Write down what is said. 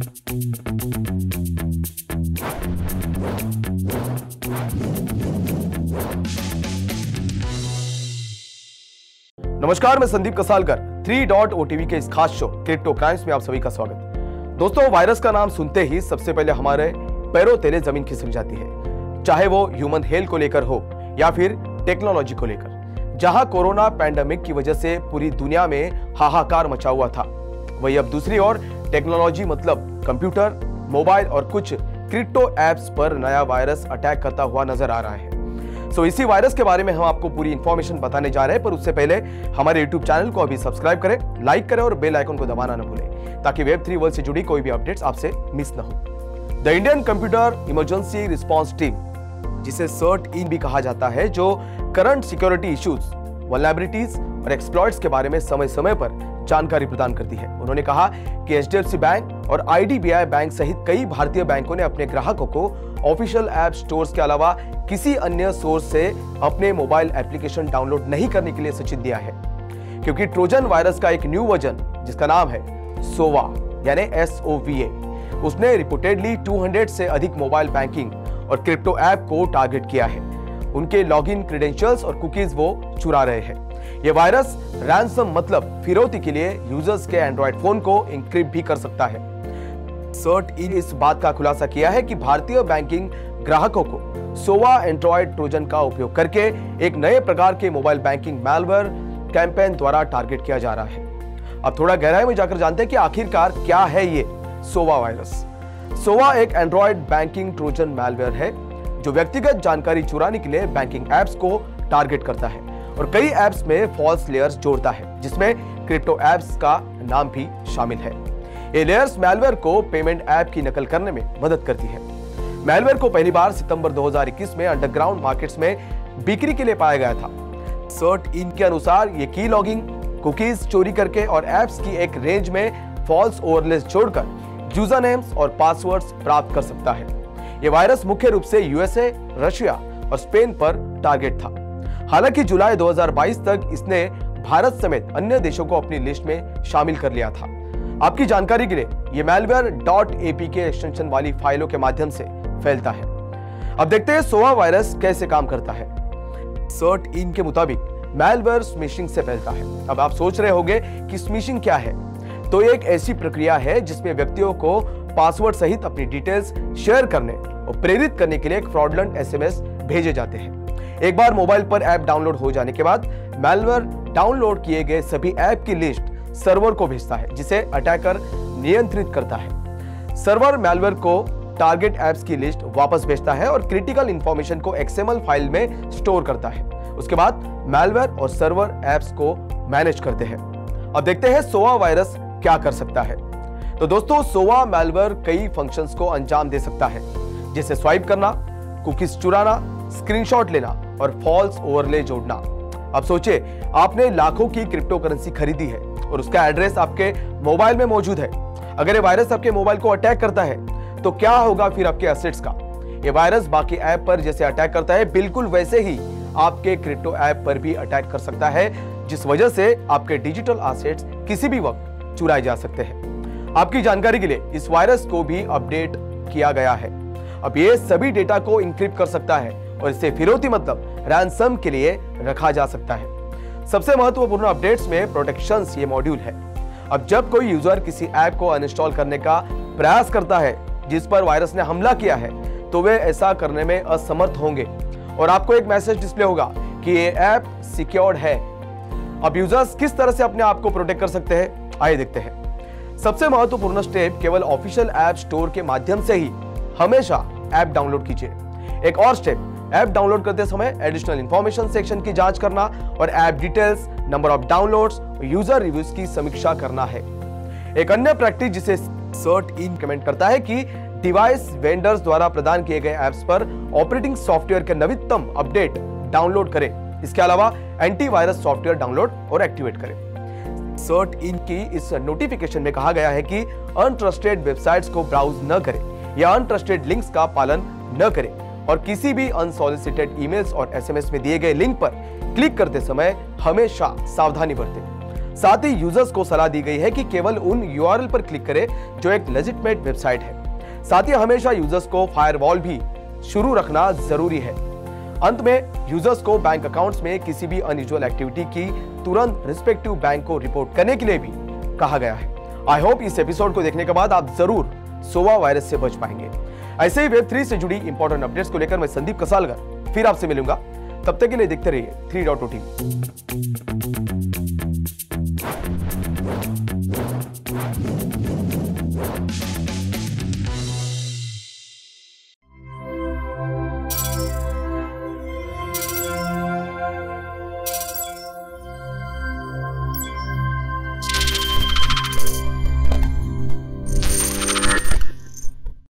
नमस्कार, मैं संदीप कसालकर 3.OTV के इस खास शो क्रिप्टो क्राइम्स में आप सभी का स्वागत। दोस्तों, वायरस का नाम सुनते ही सबसे पहले हमारे पैरों तले जमीन खिसक जाती है, चाहे वो ह्यूमन हेल्थ को लेकर हो या फिर टेक्नोलॉजी को लेकर। जहां कोरोना पैंडेमिक की वजह से पूरी दुनिया में हाहाकार मचा हुआ था, वही अब दूसरी ओर टेक्नोलॉजी मतलब कंप्यूटर, मोबाइल और कुछ क्रिप्टो एप्स पर नया वायरस अटैक करता हुआ नजर आ रहा है। इसी वायरस के बारे में हम आपको पूरी इंफॉर्मेशन बताने जा रहे हैं, पर उससे पहले हमारे YouTube चैनल को अभी सब्सक्राइब करें, लाइक करें और बेल आइकन को दबाना न भूलें, ताकि वेब3 वर्ल्ड से जुड़ी कोई भी अपडेट्स आपसे मिस न हो। The Indian computer emergency response team, जिसे CERT-IN भी कहा जाता है, जो करंट सिक्योरिटी इश्यूज, वल्नरेबिलिटीज और एक्सप्लॉइट्स के बारे में समय समय पर जानकारी प्रदान करती है। उन्होंने कहा कि HDFC बैंक और IDBI बैंक सहित कई भारतीय बैंकों ने अपने ग्राहकों को ऑफिशियल ऐप स्टोर्स के अलावा किसी अन्य सोर्स से अपने मोबाइल एप्लीकेशन डाउनलोड नहीं करने के लिए सूचित दिया है, क्योंकि ट्रोजन वायरस का एक न्यू वर्जन जिसका नाम है सोवा यानी SOVA, उसने रिपोर्टेडली 200 से अधिक मोबाइल बैंकिंग और क्रिप्टो ऐप को टारगेट किया है। उनके लॉगिन क्रेडेंशियल्स और कुकीज वो चुरा रहे हैं। यह वायरस रैंसम मतलब फिरौती के लिए यूजर्स के एंड्रॉइड फोन को इंक्रिप्ट भी कर सकता है। CERT-IN इस बात का खुलासा किया है कि भारतीय बैंकिंग ग्राहकों को सोवा एंड्रॉइड ट्रोजन का उपयोग करके एक नए प्रकार के मोबाइल बैंकिंग मैलवेयर कैंपेन द्वारा टारगेट किया जा रहा है। अब थोड़ा गहराई में जाकर जानते हैं कि आखिरकार क्या है ये सोवा वायरस। सोवा एक एंड्रॉइड बैंकिंग ट्रोजन मैलवेयर है जो व्यक्तिगत जानकारी चुराने के लिए बैंकिंग एप्स को टारगेट करता है और कई एप्स में फॉल्स लेयर्स जोड़ता है, जिसमें क्रिप्टो एप्स का नाम भी शामिल है। ये लेयर्स मैलवेयर को पेमेंट ऐप की नकल करने में मदद करती है। मैलवेयर को पहली बार सितंबर 2021 में अंडरग्राउंड मार्केट्स में बिक्री के लिए पाया गया था। CERT-IN के अनुसार ये की लॉगिंग, कुकीज चोरी करके और एप्स की एक रेंज में फॉल्स ओवरलेस जोड़कर यूजर नेम्स और पासवर्ड्स प्राप्त कर सकता है। ये वायरस मुख्य रूप से USA, रशिया और स्पेन पर टारगेट था। हालांकि जुलाई 2022 तक इसने भारत समेत अन्य देशों को अपनी लिस्ट में शामिल कर लिया था। आपकी जानकारी के लिए यह मैलवेयर .apk एक्सटेंशन वाली फाइलों के माध्यम से फैलता है। अब देखते हैं सोवा वायरस कैसे काम करता है। CERT-IN के मुताबिक मैलवेयर स्मिशिंग से फैलता है। अब आप सोच रहे होंगे कि स्मिशिंग क्या है, तो एक ऐसी प्रक्रिया है जिसमें व्यक्तियों को पासवर्ड सहित अपनी डिटेल्स शेयर करने और प्रेरित करने के लिए एक फ्रॉडलेंट SMS भेजे जाते हैं। एक बार मोबाइल पर ऐप डाउनलोड हो जाने के बाद मैलवेयर डाउनलोड किए गए सभी ऐप की लिस्ट सर्वर को भेजता है, जिसे अटैकर नियंत्रित करता है। सर्वर मैलवेयर को टारगेट ऐप्स की लिस्ट वापस भेजता है और क्रिटिकल इंफॉर्मेशन को XML फाइल में स्टोर करता है। उसके बाद मैलवेयर और सर्वर ऐप्स को मैनेज करते हैं। अब देखते हैं सोवा वायरस क्या कर सकता है। तो दोस्तों, सोवा मैलवेयर कई फंक्शंस को अंजाम दे सकता है, जैसे स्वाइप करना, कुकीज चुराना, स्क्रीनशॉट लेना और फॉल्स ओवरले जोड़ना। अब सोचिए, आपने लाखों की क्रिप्टो करेंसी खरीदी है और उसका एड्रेस आपके मोबाइल में मौजूद है। अगर ये वायरस आपके मोबाइल को अटैक करता है तो क्या होगा फिर आपके एसेट्स का? ये वायरस बाकी ऐप पर जैसे अटैक करता है, बिल्कुल वैसे ही आपके क्रिप्टो ऐप पर भी अटैक कर सकता है, जिस वजह से आपके डिजिटल एसेट्स किसी भी वक्त चुराए जा सकते हैं। आपकी जानकारी के लिए इस वायरस को भी अपडेट किया गया है। अब ये सभी डेटा को इंक्रिप्ट कर सकता है और इसे फिरौती मतलब रैंसम के लिए रखा जा सकता है। सबसे महत्वपूर्ण अपडेट्स में प्रोटेक्शंस ये मॉड्यूल है। अब जब कोई यूजर किसी ऐप को अनइंस्टॉल करने का प्रयास करता है जिस पर वायरस ने हमला किया है, तो वे ऐसा करने में असमर्थ होंगे और आपको एक मैसेज डिस्प्ले होगा कि ये ऐप सिक्योर्ड है। अब यूजर्स किस तरह से अपने आप को प्रोटेक्ट कर सकते हैं, आइए देखते हैं। सबसे महत्वपूर्ण स्टेप, केवल ऑफिशियल ऐप स्टोर के माध्यम से ही हमेशा ऐप डाउनलोड कीजिए। एक और स्टेप, ऐप डाउनलोड करते समय एडिशनल इंफॉर्मेशन सेक्शन की जांच करना और app details, number of downloads, user reviews की समीक्षा करना है। एक अन्य प्रैक्टिस जिसे CERT-IN कमेंट करता है कि डिवाइस वेंडर्स द्वारा प्रदान किए गए ऐप्स पर ऑपरेटिंग सॉफ्टवेयर के नवीनतम अपडेट डाउनलोड करें। इसके अलावा एंटीवायरस सॉफ्टवेयर डाउनलोड और एक्टिवेट करें। CERT-IN की इस नोटिफिकेशन में कहा गया है कि अनट्रस्टेड वेबसाइट्स को ब्राउज न करें या अनट्रस्टेड लिंक्स का पालन न करें और किसी भी अनसॉलिसिटेड ईमेल्स और SMS में दिए गए लिंक पर क्लिक करते समय हमेशा सावधानी बरतें। साथ ही यूजर्स को सलाह दी गई है कि केवल उन यूआरएल पर क्लिक करें जो एक लेजिटिमेट वेबसाइट है। साथ ही हमेशा यूजर्स को फायरवॉल भी शुरू रखना जरूरी है। अंत में यूजर्स को बैंक अकाउंट्स में किसी भी अनयूजुअल एक्टिविटी की तुरंत रिस्पेक्टिव बैंक को रिपोर्ट करने के लिए भी कहा गया है। आई होप इस एपिसोड को देखने के बाद आप जरूर सोवा वायरस से बच पाएंगे। ऐसे ही वेब 3 से जुड़ी इंपॉर्टेंट अपडेट्स को लेकर मैं संदीप कसालकर फिर आपसे मिलूंगा। तब तक के लिए देखते रहिए 3.0 TV।